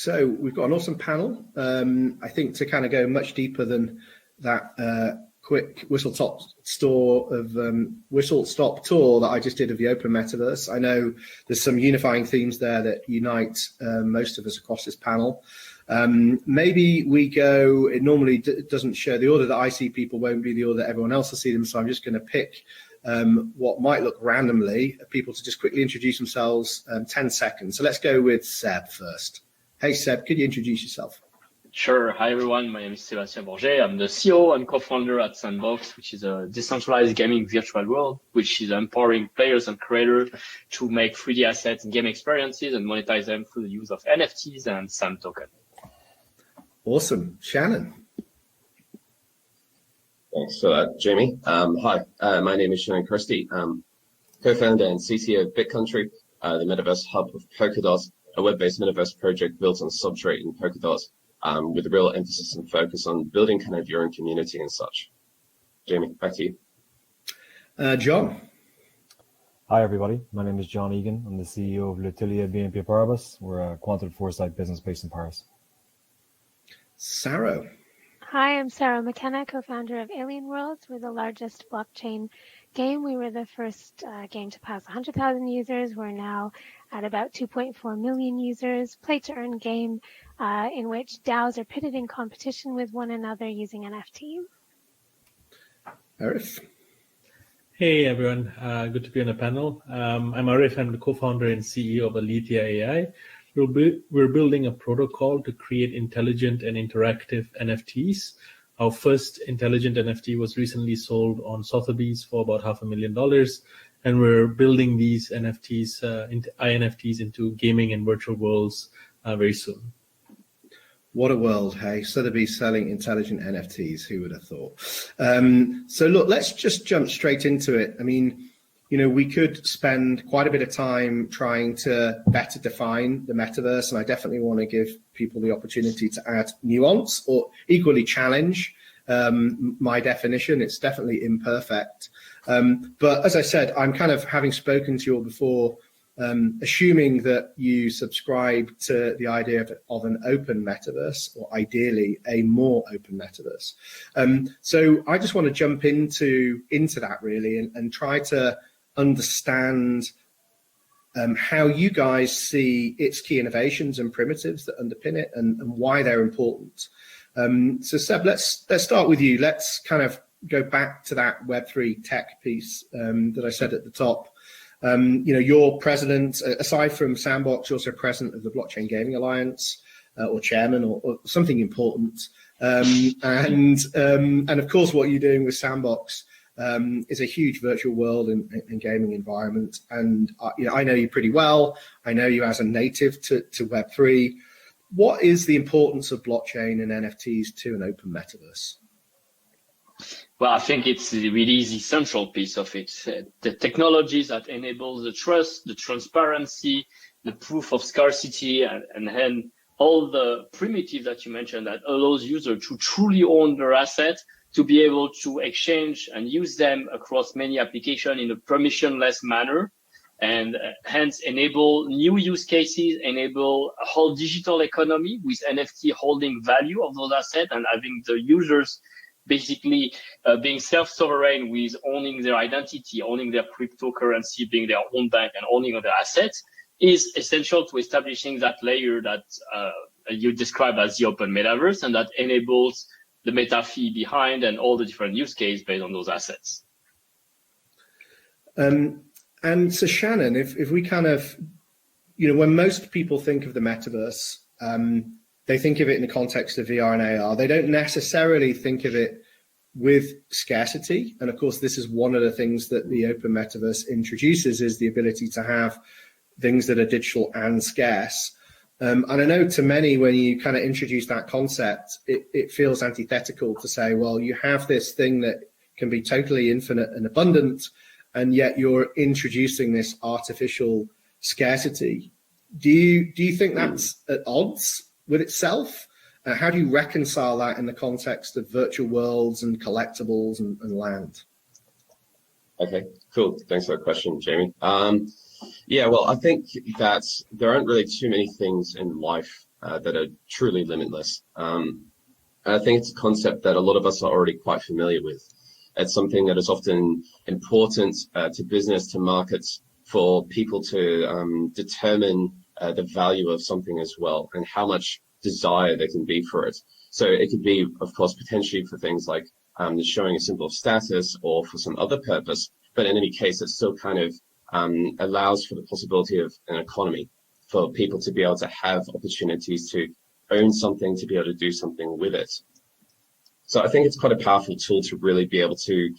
So we've got an awesome panel. I think to kind of go much deeper than that quick whistle-stop tour that I just did of the Open Metaverse. I know there's some unifying themes there that unite most of us across this panel. Maybe we go, it normally doesn't show the order that I see people, won't be the order that everyone else will see them, so I'm just going to pick what might look randomly, people to just quickly introduce themselves, 10 seconds. So let's go with Seb first. Hey Seb, could you introduce yourself? Sure. Hi everyone, my name is Sébastien Borget. I'm the CEO and co-founder at Sandbox, which is a decentralized gaming virtual world, which is empowering players and creators to make 3D assets and game experiences and monetize them through the use of NFTs and SAM token. Awesome. Shannon. Thanks for that, Jamie. Hi, my name is Shannon Christie, co-founder and CTO of Bit.Country, the Metaverse hub of Polkadot, a web-based Metaverse project built on Substrate and Polkadot, with a real emphasis and focus on building kind of your own community and such. Jamie, back to you. John. Hi, everybody. My name is John Egan. I'm the CEO of Outlier BNP Paribas. We're a quantum foresight business based in Paris. Saro. Hi, I'm Sarah McKenna, co-founder of Alien Worlds. We're the largest blockchain game. We were the first game to pass 100,000 users. We're now at about 2.4 million users. Play-to-earn game in which DAOs are pitted in competition with one another using NFTs. Arif. Hey everyone, good to be on the panel. I'm Arif. I'm the co-founder and CEO of Alethea.ai. We're building a protocol to create intelligent and interactive NFTs. Our first intelligent NFT was recently sold on Sotheby's for about $500,000, and we're building these NFTs, INFTs, into gaming and virtual worlds very soon. What a world, hey? Sotheby's selling intelligent NFTs, who would have thought? So look, let's just jump straight into it. I mean, you know, we could spend quite a bit of time trying to better define the metaverse, and I definitely want to give people the opportunity to add nuance or equally challenge my definition. It's definitely imperfect. But as I said, I'm kind of, having spoken to you all before, assuming that you subscribe to the idea of an open metaverse, or ideally a more open metaverse. So I just want to jump into that really and try to understand how you guys see its key innovations and primitives that underpin it and why they're important. So Seb, let's start with you. Let's kind of go back to that Web3 tech piece that I said at the top. You know, you're president, aside from Sandbox, you're also president of the Blockchain Gaming Alliance, or chairman, or something important. And of course, what you're doing with Sandbox is a huge virtual world and gaming environment. And you know, I know you pretty well. I know you as a native to Web3. What is the importance of blockchain and NFTs to an open metaverse? Well, I think it's really the central piece of it. The technologies that enable the trust, the transparency, the proof of scarcity, and then all the primitives that you mentioned that allows users to truly own their assets, to be able to exchange and use them across many applications in a permissionless manner, and hence enable new use cases, enable a whole digital economy with NFT holding value of those assets and having the users basically being self-sovereign with owning their identity, owning their cryptocurrency, being their own bank, and owning their assets is essential to establishing that layer that you describe as the open metaverse, and that enables the meta fee behind and all the different use cases based on those assets. And so Shannon, if we kind of, you know, when most people think of the metaverse, they think of it in the context of VR and AR. They don't necessarily think of it with scarcity. And of course, this is one of the things that the open metaverse introduces, is the ability to have things that are digital and scarce. And I know to many, when you kind of introduce that concept, it feels antithetical to say, well, you have this thing that can be totally infinite and abundant, and yet you're introducing this artificial scarcity. Do you think that's at odds with itself? How do you reconcile that in the context of virtual worlds and collectibles and land? Okay, cool. Thanks for that question, Jamie. Yeah, well, I think that there aren't really too many things in life that are truly limitless. I think it's a concept that a lot of us are already quite familiar with. It's something that is often important to business, to markets, for people to determine the value of something as well, and how much desire there can be for it. So it could be, of course, potentially for things like showing a symbol of status or for some other purpose. But in any case, it still kind of allows for the possibility of an economy, for people to be able to have opportunities to own something, to be able to do something with it. So I think it's quite a powerful tool to really be able to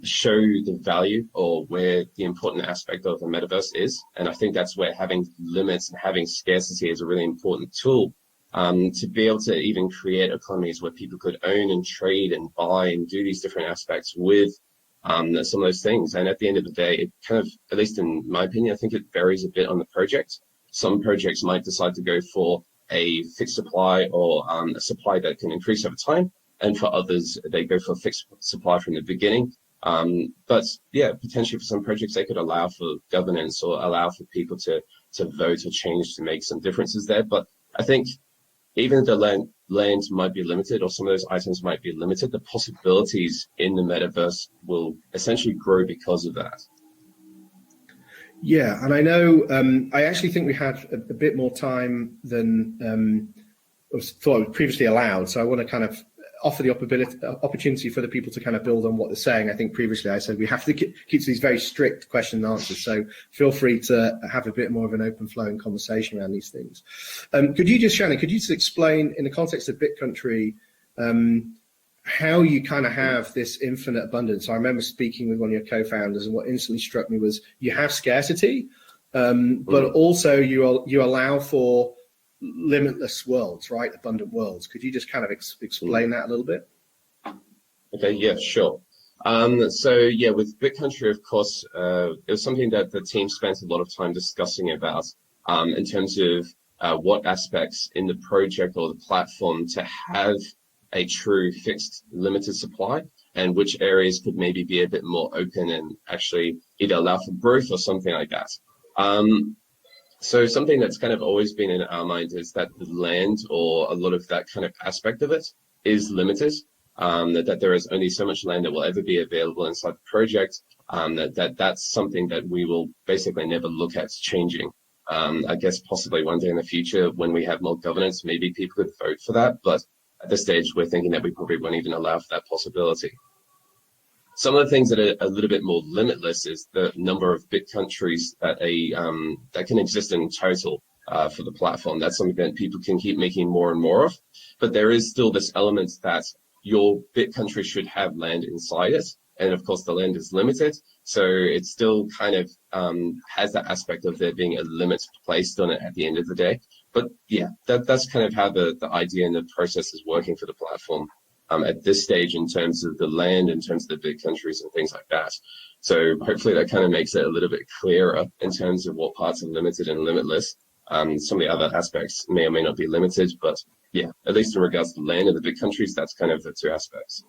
show the value or where the important aspect of the metaverse is. And I think that's where having limits and having scarcity is a really important tool to be able to even create economies where people could own and trade and buy and do these different aspects with some of those things. And at the end of the day, it kind of, at least in my opinion, I think it varies a bit on the project. Some projects might decide to go for a fixed supply or a supply that can increase over time. And for others, they go for a fixed supply from the beginning. But yeah, potentially for some projects, they could allow for governance or allow for people to vote or change to make some differences there. But I think even if the land might be limited or some of those items might be limited, the possibilities in the metaverse will essentially grow because of that. Yeah, and I know, I actually think we had a bit more time than was thought was previously allowed. So I want to kind of offer the opportunity for the people to kind of build on what they're saying. I think previously I said we have to keep to these very strict question and answers. So feel free to have a bit more of an open flowing conversation around these things. Shannon, could you just explain in the context of Bit.Country, how you kind of have this infinite abundance? I remember speaking with one of your co-founders, and what instantly struck me was you have scarcity, but also you allow for limitless worlds, right? Abundant worlds. Could you just kind of explain that a little bit? Okay, yeah, sure. So yeah, with Bit.Country, of course, it was something that the team spent a lot of time discussing about in terms of what aspects in the project or the platform to have a true fixed limited supply, and which areas could maybe be a bit more open and actually either allow for growth or something like that. So something that's kind of always been in our mind is that the land, or a lot of that kind of aspect of it, is limited, that there is only so much land that will ever be available inside the project, that's something that we will basically never look at changing. I guess possibly one day in the future when we have more governance, maybe people could vote for that, but at this stage we're thinking that we probably won't even allow for that possibility. Some of the things that are a little bit more limitless is the number of bit countries that that can exist in total for the platform. That's something that people can keep making more and more of. But there is still this element that your bit country should have land inside it. And of course, the land is limited. So it still kind of has that aspect of there being a limit placed on it at the end of the day. But yeah, that's kind of how the idea and the process is working for the platform. At this stage, in terms of the land, in terms of the big countries and things like that. So hopefully that kind of makes it a little bit clearer in terms of what parts are limited and limitless. Some of the other aspects may or may not be limited, but yeah, at least in regards to the land of the big countries, that's kind of the two aspects.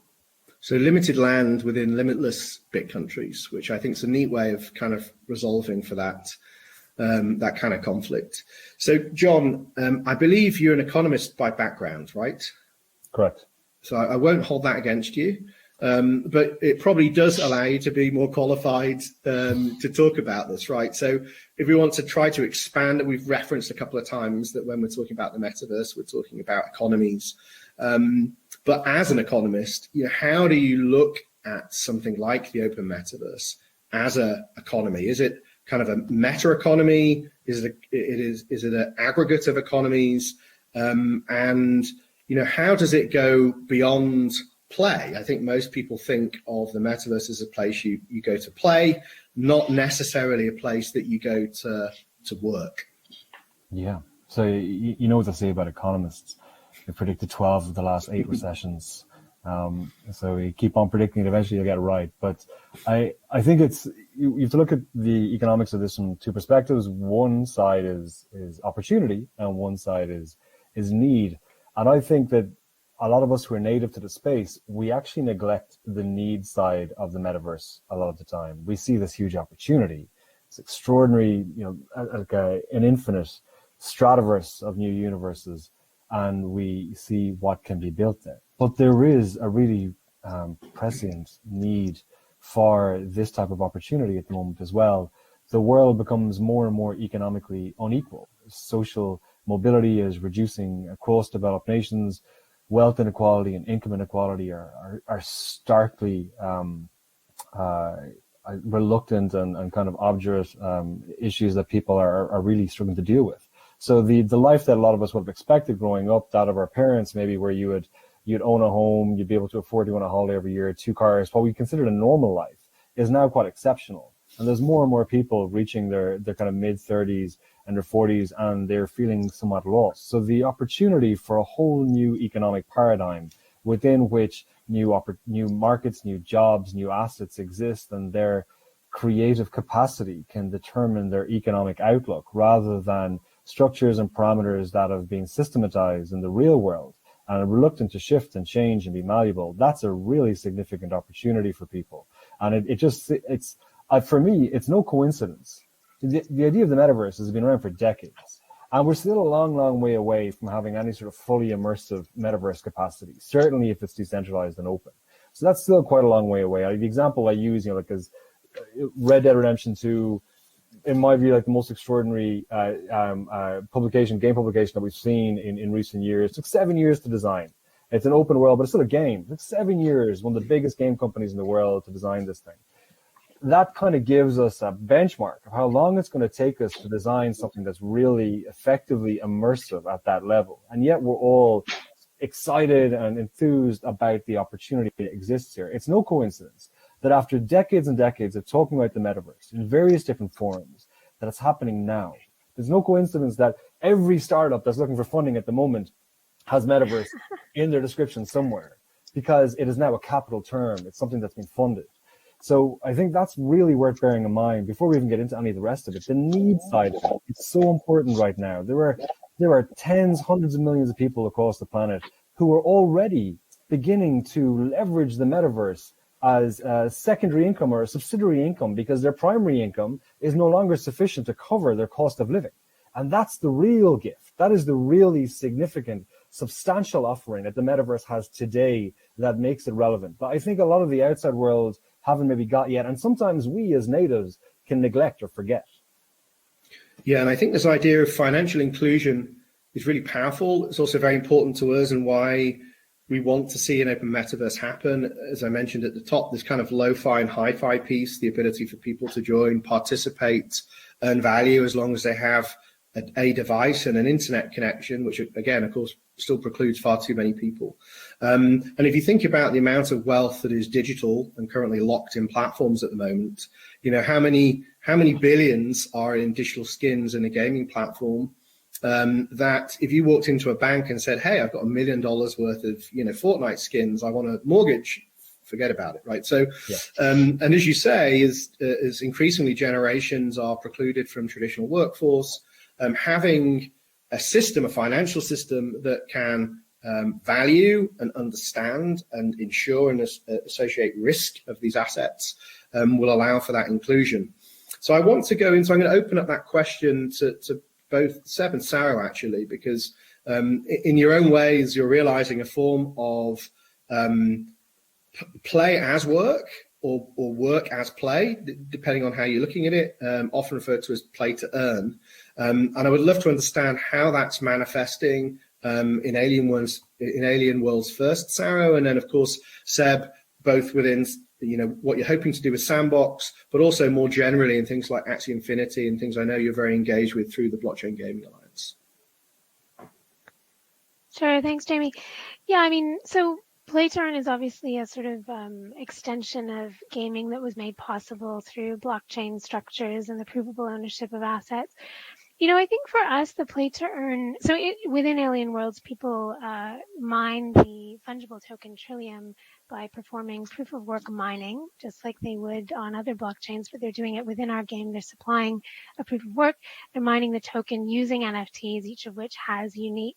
So limited land within limitless bit countries, which I think is a neat way of kind of resolving for that that kind of conflict. So John, I believe you're an economist by background, right? Correct. So I won't hold that against you, but it probably does allow you to be more qualified to talk about this, right? So if we want to try to expand, we've referenced a couple of times that when we're talking about the metaverse, we're talking about economies. But as an economist, how do you look at something like the open metaverse as an economy? Is it kind of a meta economy? Is it an aggregate of economies? And how does it go beyond play? I think most people think of the metaverse as a place you go to play, not necessarily a place that you go to work. Yeah. So you know what they say about economists. They predicted 12 of the last 8 recessions. So you keep on predicting it, eventually you'll get it right. But I think you have to look at the economics of this from two perspectives. One side is opportunity, and one side is need. And I think that a lot of us who are native to the space, we actually neglect the need side of the metaverse a lot of the time. We see this huge opportunity. It's extraordinary, like an infinite strataverse of new universes, and we see what can be built there. But there is a really prescient need for this type of opportunity at the moment as well. The world becomes more and more economically unequal. Social mobility is reducing across developed nations. Wealth inequality and income inequality are starkly reluctant and kind of obdurate issues that people are really struggling to deal with. So the life that a lot of us would have expected growing up, that of our parents, maybe where you'd own a home, you'd be able to afford to go on a holiday every year, 2 cars, what we considered a normal life, is now quite exceptional. And there's more and more people reaching their kind of mid-30s and their 40s, and they're feeling somewhat lost. So the opportunity for a whole new economic paradigm within which new markets, new jobs, new assets exist, and their creative capacity can determine their economic outlook rather than structures and parameters that have been systematized in the real world and are reluctant to shift and change and be malleable. That's a really significant opportunity for people. And it's for me, it's no coincidence. The idea of the metaverse has been around for decades, and we're still a long, long way away from having any sort of fully immersive metaverse capacity, certainly if it's decentralized and open. So that's still quite a long way away. The example I use, is Red Dead Redemption 2, in my view, like the most extraordinary game publication that we've seen in recent years. It took 7 years to design. It's an open world, but it's still a game. It took 7 years, one of the biggest game companies in the world, to design this thing. That kind of gives us a benchmark of how long it's going to take us to design something that's really effectively immersive at that level. And yet we're all excited and enthused about the opportunity that exists here. It's no coincidence that after decades and decades of talking about the metaverse in various different forums, that it's happening now. There's no coincidence that every startup that's looking for funding at the moment has metaverse in their description somewhere, because it is now a capital term. It's something that's been funded. So I think that's really worth bearing in mind before we even get into any of the rest of it. The need side of it, it's so important right now. There are tens, hundreds of millions of people across the planet who are already beginning to leverage the metaverse as a secondary income or a subsidiary income, because their primary income is no longer sufficient to cover their cost of living. And that's the real gift. That is the really significant, substantial offering that the metaverse has today that makes it relevant. But I think a lot of the outside world haven't maybe got yet, and sometimes we as natives can neglect or forget. Yeah, and I think this idea of financial inclusion is really powerful. It's also very important to us, and why we want to see an open metaverse happen. As I mentioned at the top, this kind of lo-fi and hi-fi piece, the ability for people to join, participate, earn value as long as they have a device and an internet connection, which again, of course, still precludes far too many people. And if you think about the amount of wealth that is digital and currently locked in platforms at the moment, how many billions are in digital skins in a gaming platform, that if you walked into a bank and said, hey, I've got $1 million worth of Fortnite skins, I want a mortgage, forget about it, right? So, yeah. And as you say, as increasingly generations are precluded from traditional workforce, having a financial system that can value and understand and insure and associate risk of these assets will allow for that inclusion. So I want to go into, I'm going to open up that question to both Seb and Saro, actually, because in your own ways, you're realizing a form of play as work or work as play, depending on how you're looking at it, often referred to as play to earn. And I would love to understand how that's manifesting in Alien Worlds first, Saro, and then, of course, Seb, both within what you're hoping to do with Sandbox, but also more generally in things like Axie Infinity and things I know you're very engaged with through the Blockchain Gaming Alliance. Sure, thanks, Jamie. Yeah, so Play to Earn is obviously a sort of extension of gaming that was made possible through blockchain structures and the provable ownership of assets. I think for us, the Play to Earn, within Alien Worlds, people mine the fungible token Trillium by performing proof of work mining, just like they would on other blockchains, but they're doing it within our game. They're supplying a proof of work. They're mining the token using NFTs, each of which has unique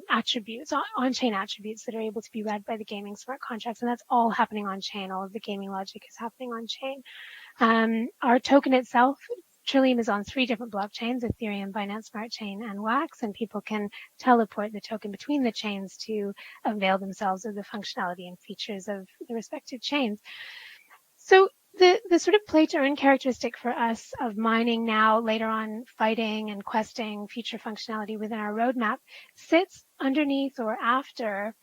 attributes, on-chain attributes that are able to be read by the gaming smart contracts. And that's all happening on-chain. All of the gaming logic is happening on-chain. Our token itself Trillium is on 3 different blockchains, Ethereum, Binance Smart Chain, and Wax, and people can teleport the token between the chains to avail themselves of the functionality and features of the respective chains. So the sort of play to earn characteristic for us of mining now, later on fighting and questing future functionality within our roadmap, sits underneath or after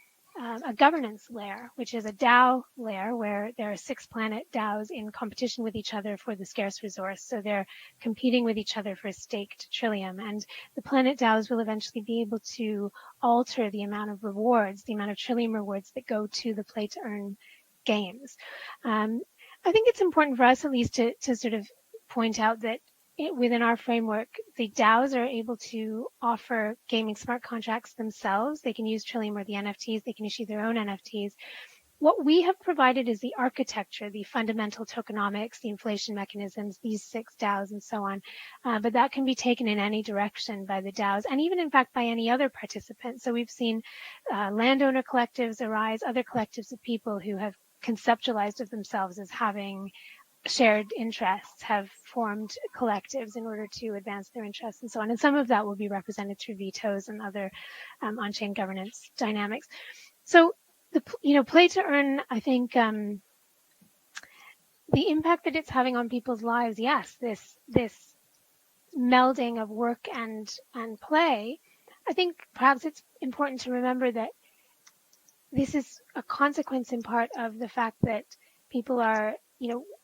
a governance layer, which is a DAO layer where there are 6 planet DAOs in competition with each other for the scarce resource. So they're competing with each other for staked Trillium. And the planet DAOs will eventually be able to alter the amount of rewards, the amount of Trillium rewards that go to the play to earn games. I think it's important for us at least to sort of point out that within our framework, the DAOs are able to offer gaming smart contracts themselves. They can use Trillium or the NFTs. They can issue their own NFTs. What we have provided is the architecture, the fundamental tokenomics, the inflation mechanisms, these 6 DAOs and so on. But that can be taken in any direction by the DAOs and even, in fact, by any other participant. So we've seen landowner collectives arise, other collectives of people who have conceptualized of themselves as having shared interests, have formed collectives in order to advance their interests and so on. And some of that will be represented through vetoes and other on-chain governance dynamics. So the play to earn, I think the impact that it's having on people's lives, yes, this melding of work and play, I think perhaps it's important to remember that this is a consequence in part of the fact that people are,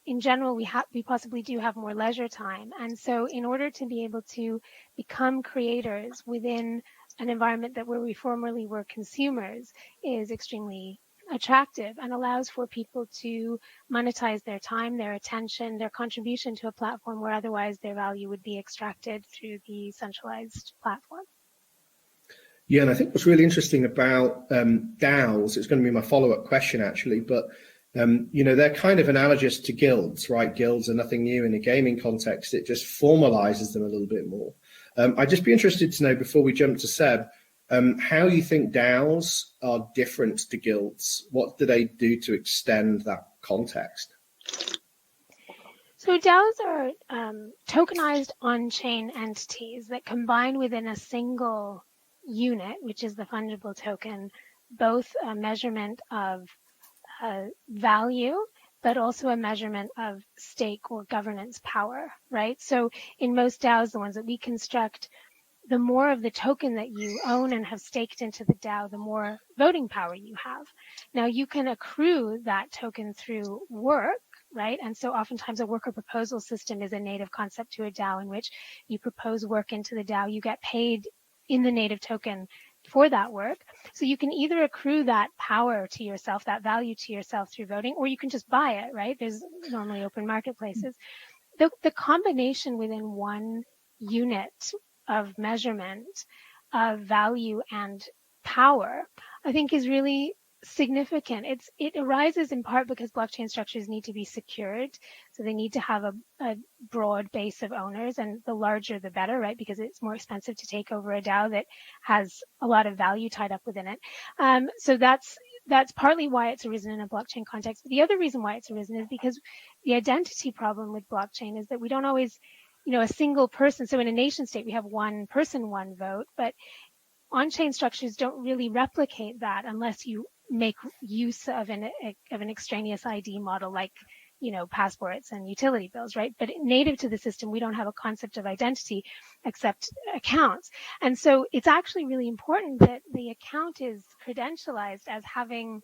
in general, we possibly do have more leisure time. And so in order to be able to become creators within an environment where we formerly were consumers is extremely attractive and allows for people to monetize their time, their attention, their contribution to a platform where otherwise their value would be extracted through the centralized platform. Yeah, and I think what's really interesting about DAOs, it's going to be my follow-up question actually, but they're kind of analogous to guilds, right? Guilds are nothing new in a gaming context. It just formalizes them a little bit more. I'd just be interested to know, before we jump to Seb, how you think DAOs are different to guilds. What do they do to extend that context? So DAOs are tokenized on-chain entities that combine within a single unit, which is the fungible token, both a measurement of value, but also a measurement of stake or governance power, right? So in most DAOs, the ones that we construct, the more of the token that you own and have staked into the DAO, the more voting power you have. Now, you can accrue that token through work, right? And so oftentimes a worker proposal system is a native concept to a DAO in which you propose work into the DAO, you get paid in the native token for that work. So you can either accrue that power to yourself, that value to yourself through voting, or you can just buy it, right? There's normally open marketplaces. The combination within one unit of measurement of value and power, I think is really significant. It arises in part because blockchain structures need to be secured. So they need to have a broad base of owners, and the larger the better, right? Because it's more expensive to take over a DAO that has a lot of value tied up within it. So that's partly why it's arisen in a blockchain context. But the other reason why it's arisen is because the identity problem with blockchain is that we don't always, a single person. So in a nation state, we have one person, one vote, but on-chain structures don't really replicate that unless you make use of an extraneous ID model like, passports and utility bills, right? But native to the system, we don't have a concept of identity except accounts. And so it's actually really important that the account is credentialized as having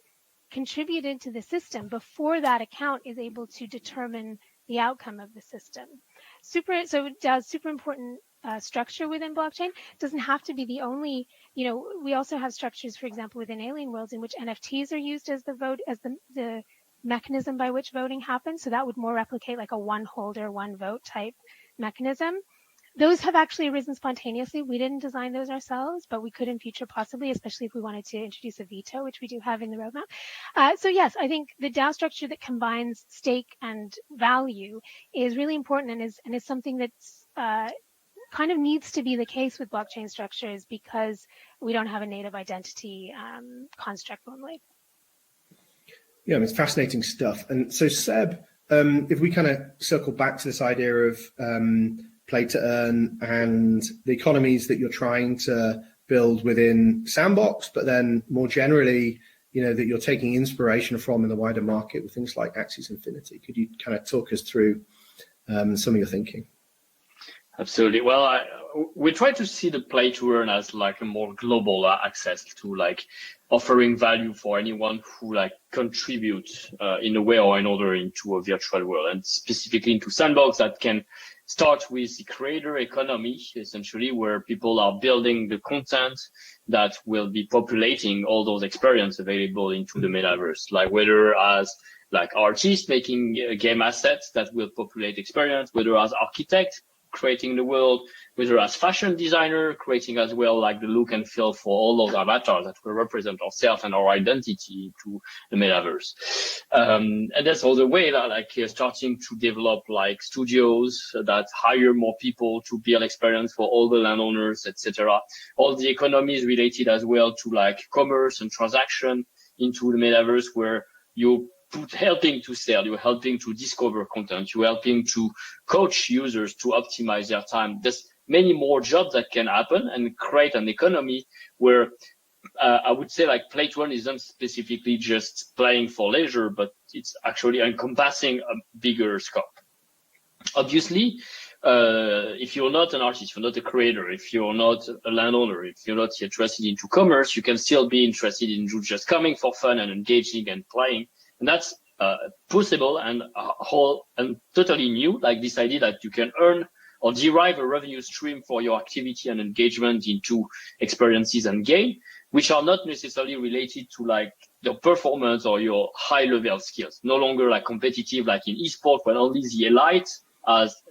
contributed to the system before that account is able to determine the outcome of the system. So it does super important structure within blockchain. Doesn't have to be the only, we also have structures, for example, within alien worlds in which NFTs are used as the mechanism by which voting happens. So that would more replicate like a one holder, one vote type mechanism. Those have actually arisen spontaneously. We didn't design those ourselves, but we could in future possibly, especially if we wanted to introduce a veto, which we do have in the roadmap. So yes, I think the DAO structure that combines stake and value is really important and is something that's kind of needs to be the case with blockchain structures because we don't have a native identity construct normally. Yeah, it's fascinating stuff. And so Seb, if we kind of circle back to this idea of play to earn and the economies that you're trying to build within Sandbox, but then more generally, that you're taking inspiration from in the wider market with things like Axie Infinity. Could you kind of talk us through some of your thinking? Absolutely. Well, we try to see the play to earn as like a more global access to like offering value for anyone who like contribute in a way or another into a virtual world, and specifically into Sandbox that can start with the creator economy, essentially, where people are building the content that will be populating all those experiences available into the metaverse, like whether as like artists making game assets that will populate experience, whether as architects creating the world, whether as fashion designer creating as well like the look and feel for all those avatars that will represent ourselves and our identity to the metaverse. And that's all the way that like starting to develop like studios that hire more people to build experience for all the landowners, etc. All the economies related as well to like commerce and transaction into the metaverse, where you helping to sell, you're helping to discover content, you're helping to coach users to optimize their time. There's many more jobs that can happen and create an economy where I would say like play to earn isn't specifically just playing for leisure, but it's actually encompassing a bigger scope. Obviously, if you're not an artist, if you're not a creator, if you're not a landowner, if you're not interested into commerce, you can still be interested in just coming for fun and engaging and playing. And that's possible and whole and totally new, like this idea that you can earn or derive a revenue stream for your activity and engagement into experiences and game, which are not necessarily related to like your performance or your high level skills. No longer like competitive, like in esports, when only the elite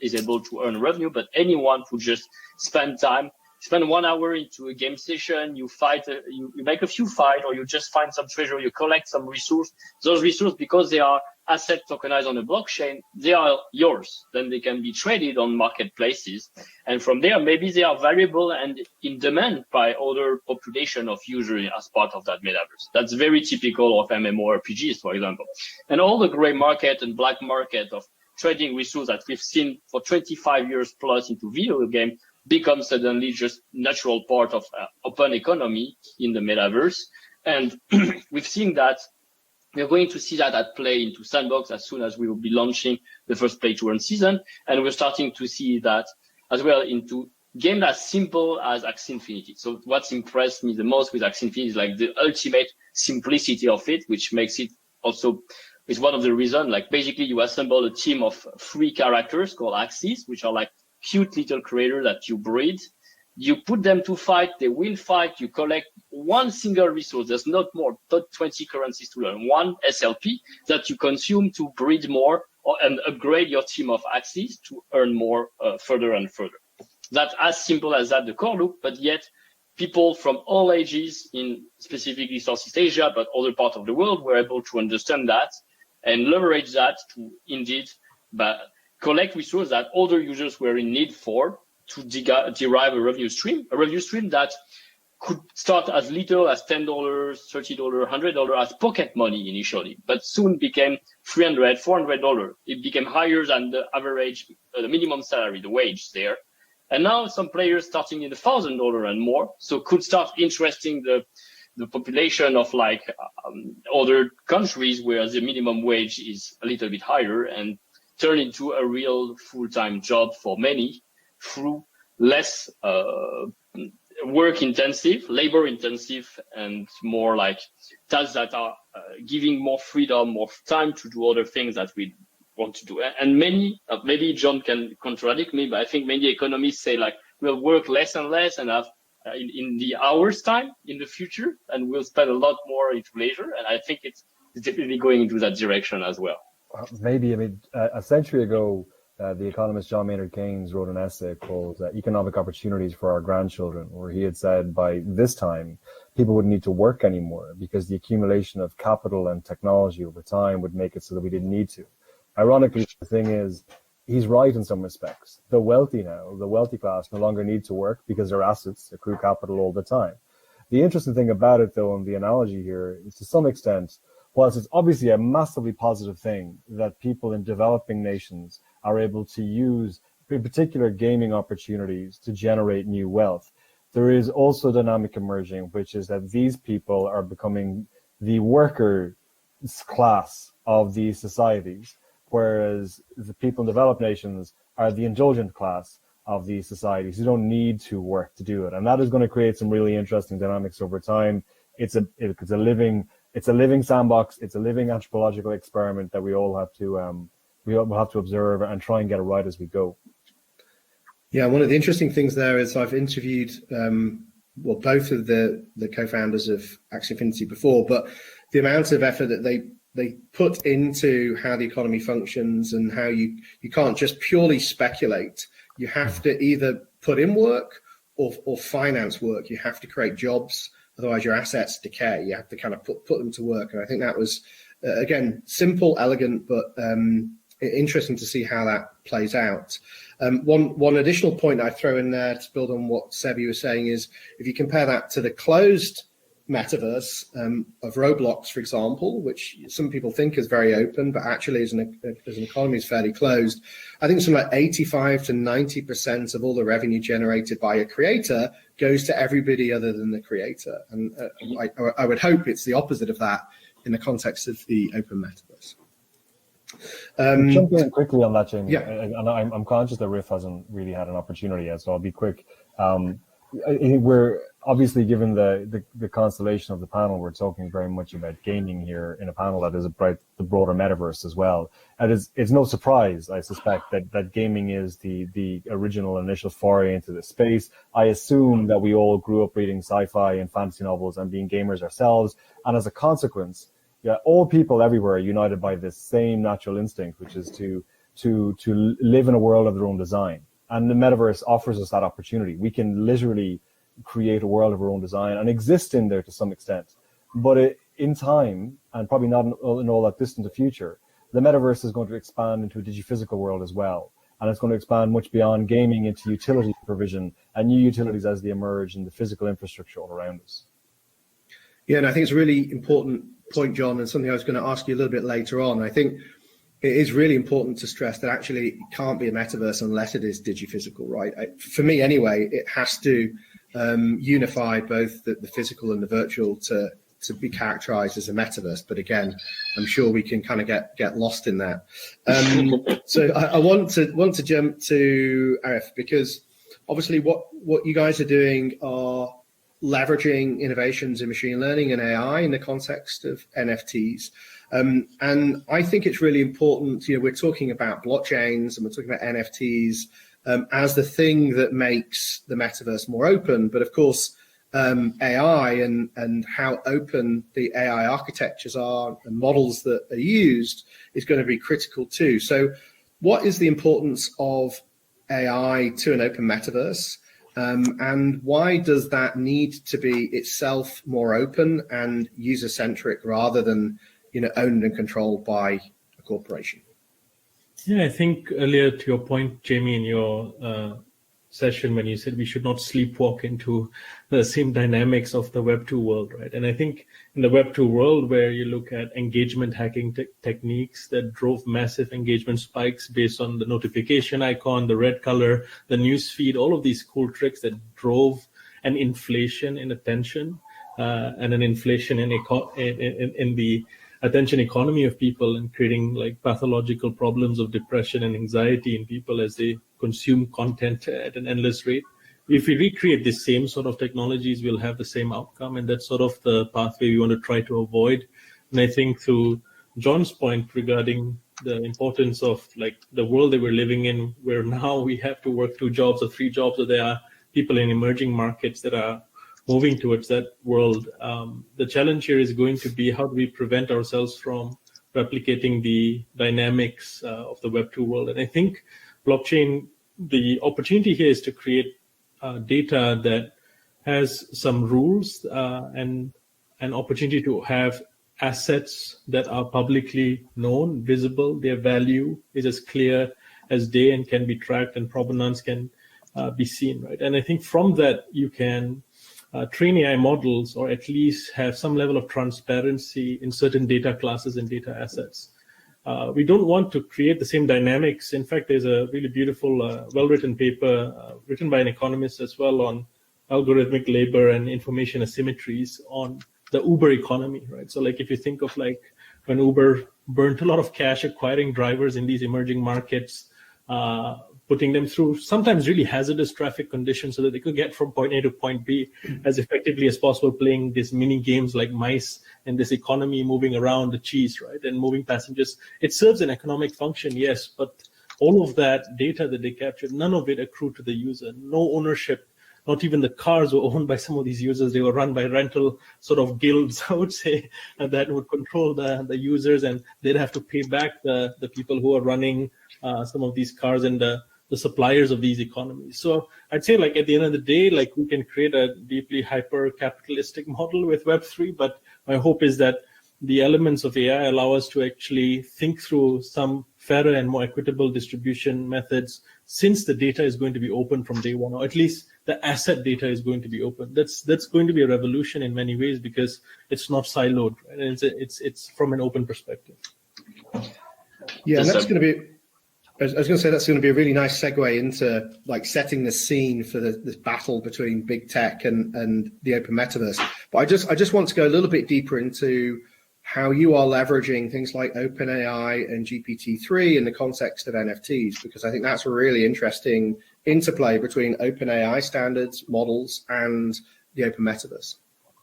is able to earn revenue, but anyone who just spend 1 hour into a game session, you fight, you make a few fights, or you just find some treasure, you collect some resource. Those resources, because they are asset tokenized on a blockchain, they are yours. Then they can be traded on marketplaces. And from there, maybe they are valuable and in demand by other population of users as part of that metaverse. That's very typical of MMORPGs, for example. And all the gray market and black market of trading resources that we've seen for 25 years plus into video game becomes suddenly just natural part of open economy in the metaverse. And we've seen that we're going to see that at play into Sandbox as soon as we will be launching the first play to earn season. And we're starting to see that as well into games as simple as Axie Infinity. So what's impressed me the most with Axie Infinity is like the ultimate simplicity of it, which makes it also is one of the reasons, like basically you assemble a team of 3 characters called Axies, which are like cute little creators that you breed. You put them to fight, they will fight, you collect one single resource. There's not more, not 20 currencies to learn, one SLP that you consume to breed more and upgrade your team of Axies to earn more further and further. That's as simple as that, the core loop, but yet people from all ages in specifically Southeast Asia, but other parts of the world were able to understand that and leverage that to indeed collect resources that other users were in need for to derive a revenue stream that could start as little as $10, $30, $100 as pocket money initially, but soon became $300, $400. It became higher than the average, the minimum salary, the wage there. And now some players starting in the $1,000 and more, so could start interesting the population of like other countries where the minimum wage is a little bit higher and turn into a real full-time job for many through less work-intensive, labor-intensive, and more like tasks that are giving more freedom, more time to do other things that we want to do. And many, maybe John can contradict me, but I think many economists say like we'll work less and less and have in the hours time in the future, and we'll spend a lot more into leisure. And I think it's definitely going into that direction as well. Maybe, I mean, a century ago, the economist John Maynard Keynes wrote an essay called Economic Opportunities for Our Grandchildren, where he had said by this time, people wouldn't need to work anymore because the accumulation of capital and technology over time would make it so that we didn't need to. Ironically, the thing is, he's right in some respects. The wealthy class no longer need to work because their assets accrue capital all the time. The interesting thing about it, though, and the analogy here is to some extent, whilst it's obviously a massively positive thing that people in developing nations are able to use, in particular, gaming opportunities to generate new wealth, there is also a dynamic emerging, which is that these people are becoming the worker class of these societies, whereas the people in developed nations are the indulgent class of these societies who don't need to work to do it. And that is going to create some really interesting dynamics over time. It's a living sandbox. It's a living anthropological experiment that we all have to observe and try and get it right as we go. Yeah, one of the interesting things there is I've interviewed both of the co-founders of Axie Infinity before, but the amount of effort that they put into how the economy functions and how you can't just purely speculate. You have to either put in work or finance work. You have to create jobs, otherwise your assets decay. You have to kind of put them to work. And I think that was, again, simple, elegant, but interesting to see how that plays out. One additional point I throw in there to build on what Sebi was saying is, if you compare that to the closed metaverse of Roblox, for example, which some people think is very open, but actually as an economy is fairly closed. I think something like 85 to 90% of all the revenue generated by a creator goes to everybody other than the creator. And I would hope it's the opposite of that in the context of the open metaverse. Jump in quickly on that, Jamie. Yeah. And I'm conscious that Riff hasn't really had an opportunity yet, so I'll be quick. I think we're obviously, given the constellation of the panel, we're talking very much about gaming here in a panel that is about the broader metaverse as well. And it's no surprise, I suspect, that gaming is the original initial foray into this space. I assume that we all grew up reading sci-fi and fantasy novels and being gamers ourselves, and as a consequence, all people everywhere are united by this same natural instinct, which is to live in a world of their own design. And the metaverse offers us that opportunity. We can literally create a world of our own design and exist in there to some extent. But in time, and probably not in all that distant a future, the metaverse is going to expand into a digiphysical world as well. And it's going to expand much beyond gaming into utility provision and new utilities as they emerge in the physical infrastructure all around us. Yeah, and I think it's a really important point, John, and something I was going to ask you a little bit later on. I think it is really important to stress that actually it can't be a metaverse unless it is digiphysical, right? For me anyway, it has to unify both the physical and the virtual to be characterized as a metaverse. But again, I'm sure we can kind of get lost in that. So I want to jump to Arif, because obviously what you guys are doing are leveraging innovations in machine learning and AI in the context of NFTs. And I think it's really important, we're talking about blockchains and we're talking about NFTs as the thing that makes the metaverse more open. But of course, AI and how open the AI architectures are and models that are used is going to be critical too. So what is the importance of AI to an open metaverse? And why does that need to be itself more open and user-centric rather than owned and controlled by a corporation? Yeah, I think earlier to your point, Jamie, in your session when you said we should not sleepwalk into the same dynamics of the Web 2 world, right? And I think in the Web 2 world, where you look at engagement hacking techniques that drove massive engagement spikes based on the notification icon, the red color, the news feed, all of these cool tricks that drove an inflation in attention and an inflation in the attention economy of people, and creating like pathological problems of depression and anxiety in people as they consume content at an endless rate. If we recreate the same sort of technologies, we'll have the same outcome, and that's sort of the pathway we want to try to avoid. And I think to John's point regarding the importance of like the world that we're living in, where now we have to work 2 jobs or 3 jobs, or there are people in emerging markets that are moving towards that world. The challenge here is going to be, how do we prevent ourselves from replicating the dynamics of the Web 2 world? And I think blockchain, the opportunity here is to create data that has some rules and an opportunity to have assets that are publicly known, visible, their value is as clear as day and can be tracked, and provenance can be seen, right? And I think from that you can train AI models, or at least have some level of transparency in certain data classes and data assets. We don't want to create the same dynamics. In fact, there's a really beautiful, well-written paper written by an economist as well on algorithmic labor and information asymmetries on the Uber economy, right? So like if you think of like when Uber burnt a lot of cash acquiring drivers in these emerging markets, putting them through sometimes really hazardous traffic conditions so that they could get from point A to point B as effectively as possible, playing these mini games like mice and this economy moving around the cheese, right? And moving passengers. It serves an economic function, yes, but all of that data that they captured, none of it accrued to the user. No ownership, not even the cars were owned by some of these users. They were run by rental sort of guilds, I would say, that would control the users, and they'd have to pay back the people who are running some of these cars and the suppliers of these economies. So I'd say, like, at the end of the day, like, we can create a deeply hyper-capitalistic model with Web3, but my hope is that the elements of AI allow us to actually think through some fairer and more equitable distribution methods, since the data is going to be open from day one, or at least the asset data is going to be open. That's going to be a revolution in many ways, because it's not siloed, right? And it's from an open perspective. Yeah, and that's going to be, I was going to say, that's going to be a really nice segue into like setting the scene for this battle between big tech and the open metaverse. But I just want to go a little bit deeper into how you are leveraging things like OpenAI and GPT-3 in the context of NFTs, because I think that's a really interesting interplay between OpenAI standards, models, and the open metaverse.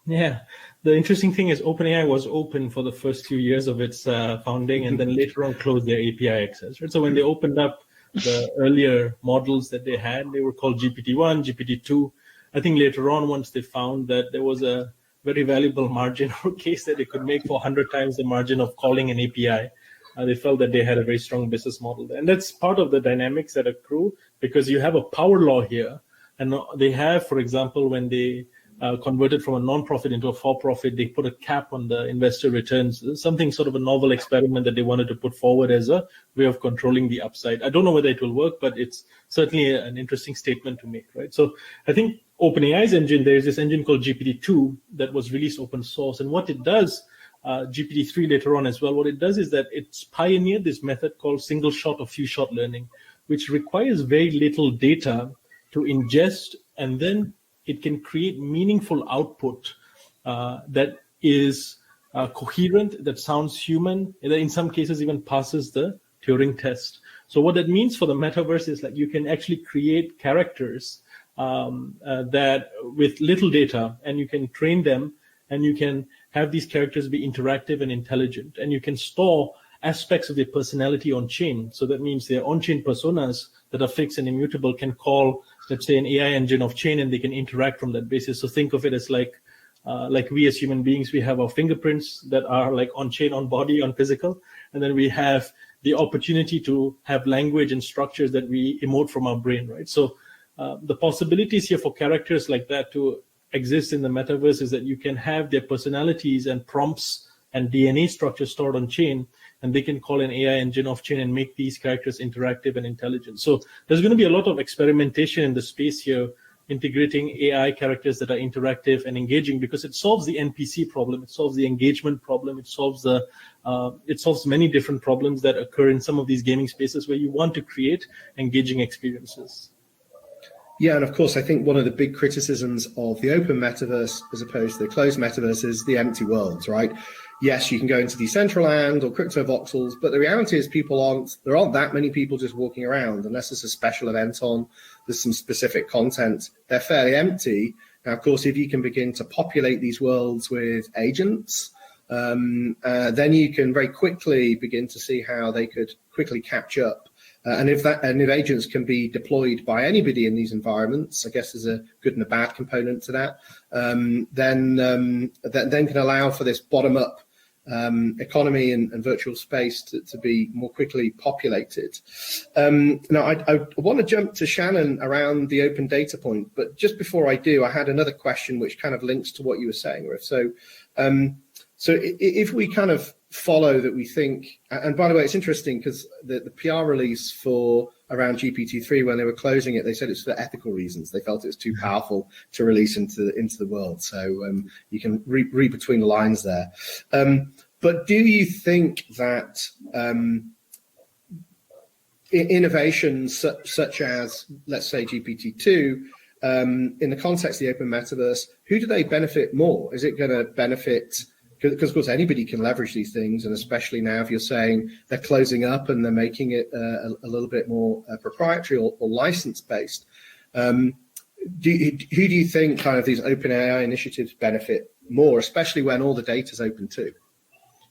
Yeah, the interesting thing is OpenAI was open for the first few years of its founding, and then later on closed their API access. Right? So when they opened up the earlier models that they had, they were called GPT-1, GPT-2. I think later on, once they found that there was a very valuable margin or case that they could make for 100 times the margin of calling an API, they felt that they had a very strong business model. And that's part of the dynamics that accrue, because you have a power law here. And they have, for example, when they converted from a non-profit into a for-profit, they put a cap on the investor returns, something sort of a novel experiment that they wanted to put forward as a way of controlling the upside. I don't know whether it will work, but it's certainly an interesting statement to make, right? So I think OpenAI's engine, there's this engine called GPT-2 that was released open source. And what it does, GPT-3 later on as well, what it does is that it's pioneered this method called single shot or few shot learning, which requires very little data to ingest, and then it can create meaningful output that is coherent, that sounds human, and that in some cases even passes the Turing test. So what that means for the metaverse is that you can actually create characters that with little data, and you can train them, and you can have these characters be interactive and intelligent, and you can store aspects of their personality on chain. So that means their on-chain personas that are fixed and immutable can call, let's say, an AI engine off chain, and they can interact from that basis. So think of it as like we as human beings, we have our fingerprints that are like on chain, on body, on physical, and then we have the opportunity to have language and structures that we emote from our brain, right? So the possibilities here for characters like that to exist in the metaverse is that you can have their personalities and prompts and DNA structures stored on chain, and they can call an AI engine off chain and make these characters interactive and intelligent. So there's going to be a lot of experimentation in the space here, integrating AI characters that are interactive and engaging, because it solves the NPC problem, it solves the engagement problem, it solves many different problems that occur in some of these gaming spaces where you want to create engaging experiences. Yeah, and of course, I think one of the big criticisms of the open metaverse as opposed to the closed metaverse is the empty worlds, right? Yes, you can go into Decentraland or crypto voxels, but the reality is there aren't that many people just walking around unless there's a special event on, there's some specific content. They're fairly empty. Now, of course, if you can begin to populate these worlds with agents, then you can very quickly begin to see how they could quickly catch up. And if agents can be deployed by anybody in these environments, I guess there's a good and a bad component to that, then can allow for this bottom-up economy and virtual space to be more quickly populated. Now, I want to jump to Shannon around the open data point, but just before I do, I had another question which kind of links to what you were saying, Arif. So if we kind of follow that, we think, and by the way, it's interesting because the PR release for around GPT-3 when they were closing it. They said it's for ethical reasons. They felt it was too powerful to release into the world. So you can read between the lines there. But do you think that innovations such as, let's say, GPT-2, in the context of the open metaverse, who do they benefit more? Is it going to benefit, because of course anybody can leverage these things, and especially now if you're saying they're closing up and they're making it a little bit more proprietary or license-based, who do you think kind of these open AI initiatives benefit more, especially when all the data's open too?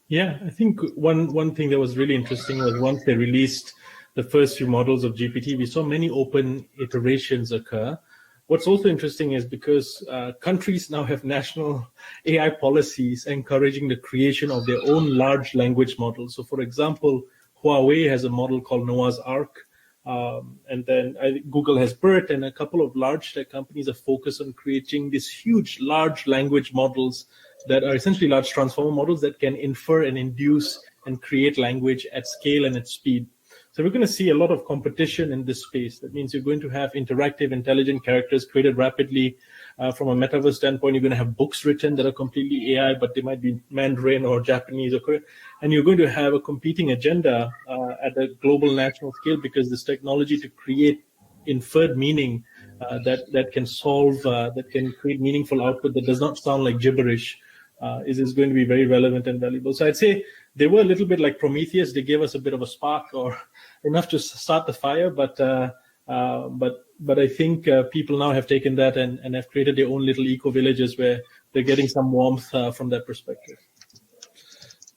Yeah, I think one thing that was really interesting was once they released the first few models of GPT, we saw many open iterations occur. What's also interesting is because countries now have national AI policies encouraging the creation of their own large language models. So, for example, Huawei has a model called Noah's Ark, and then Google has BERT, and a couple of large tech companies are focused on creating these huge large language models that are essentially large transformer models that can infer and induce and create language at scale and at speed. So we're going to see a lot of competition in this space. That means you're going to have interactive, intelligent characters created rapidly. From a metaverse standpoint, you're going to have books written that are completely AI, but they might be Mandarin or Japanese or Korean. And you're going to have a competing agenda at a global national scale, because this technology to create inferred meaning that can solve, that can create meaningful output that does not sound like gibberish is going to be very relevant and valuable. So I'd say they were a little bit like Prometheus. They gave us a bit of a spark or enough to start the fire, but I think people now have taken that and have created their own little eco villages where they're getting some warmth from that perspective.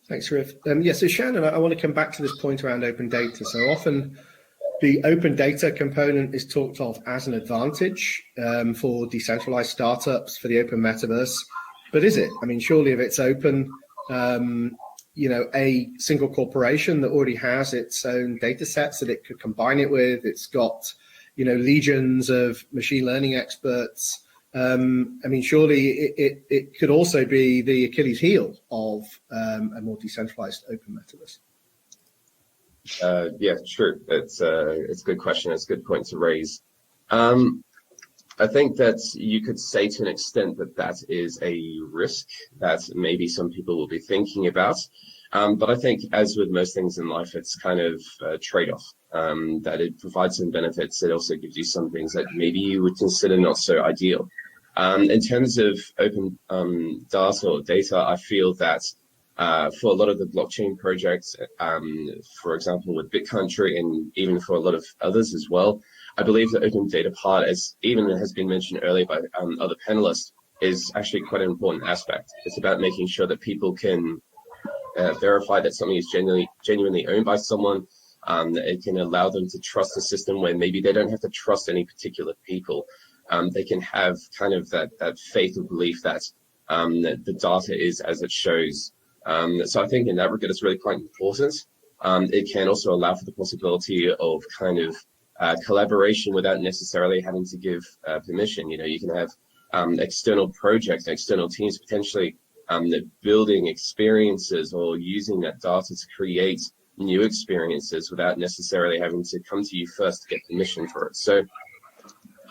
Thanks, Arif. So Shannon, I want to come back to this point around open data. So often the open data component is talked of as an advantage for decentralized startups, for the open metaverse. But is it? I mean, surely if it's open, a single corporation that already has its own data sets that it could combine it with, it's got, legions of machine learning experts. Surely it could also be the Achilles heel of a more decentralized open metaverse. Yeah, true. It's a good question. It's a good point to raise. I think that you could say to an extent that is a risk that maybe some people will be thinking about. But I think, as with most things in life, it's kind of a trade-off, that it provides some benefits. It also gives you some things that maybe you would consider not so ideal. In terms of open data or data, I feel that for a lot of the blockchain projects, for example, with Bit.Country, and even for a lot of others as well, I believe the open data part, as even has been mentioned earlier by other panelists, is actually quite an important aspect. It's about making sure that people can verify that something is genuinely owned by someone. It can allow them to trust the system when maybe they don't have to trust any particular people. They can have kind of that faith or belief that the data is as it shows. So I think in that regard, it's really quite important. It can also allow for the possibility of kind of collaboration without necessarily having to give permission. You can have external projects, external teams potentially building experiences or using that data to create new experiences without necessarily having to come to you first to get permission for it. So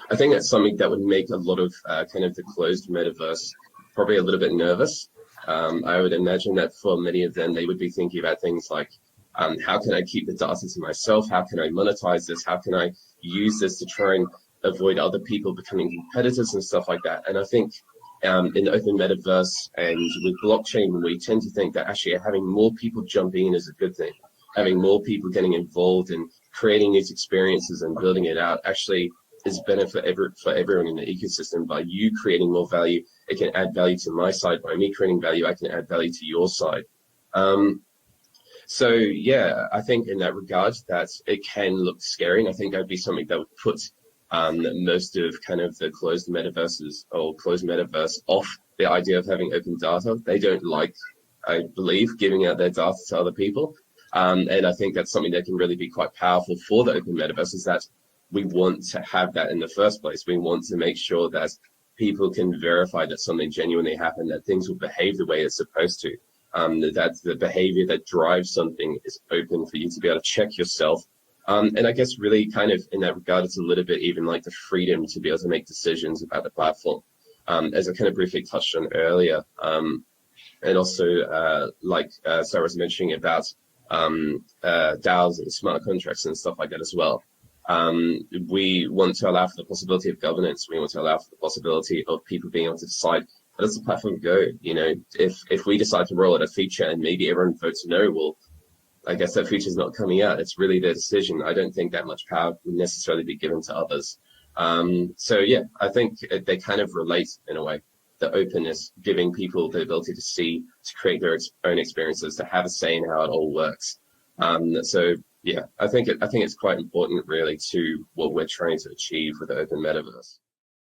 I think that's something that would make a lot of kind of the closed metaverse probably a little bit nervous. I would imagine that for many of them, they would be thinking about things like, how can I keep the data to myself? How can I monetize this? How can I use this to try and avoid other people becoming competitors and stuff like that? And I think in the open metaverse and with blockchain, we tend to think that actually having more people jumping in is a good thing. Having more people getting involved in creating these experiences and building it out actually is benefit for everyone in the ecosystem. By you creating more value, it can add value to my side. By me creating value, I can add value to your side. So yeah, I think in that regard that it can look scary, and I think that would be something that would put most of kind of the closed metaverses or closed metaverse off the idea of having open data. They don't like, I believe, giving out their data to other people. And I think that's something that can really be quite powerful for the open metaverse, is that we want to have that in the first place. We want to make sure that people can verify that something genuinely happened, that things will behave the way it's supposed to, that the behavior that drives something is open for you to be able to check yourself, And I guess really kind of in that regard, it's a little bit even like the freedom to be able to make decisions about the platform, as I kind of briefly touched on earlier. And also, like Sarah was mentioning about DAOs and smart contracts and stuff like that as well. We want to allow for the possibility of governance. We want to allow for the possibility of people being able to decide, where does the platform go? You know, if we decide to roll out a feature and maybe everyone votes no, well, I guess that feature is not coming out. It's really their decision. I don't think that much power would necessarily be given to others. So yeah, I think they kind of relate in a way. The openness, giving people the ability to see, to create their own experiences, to have a say in how it all works. So yeah, I think it's quite important really to what we're trying to achieve with the open metaverse.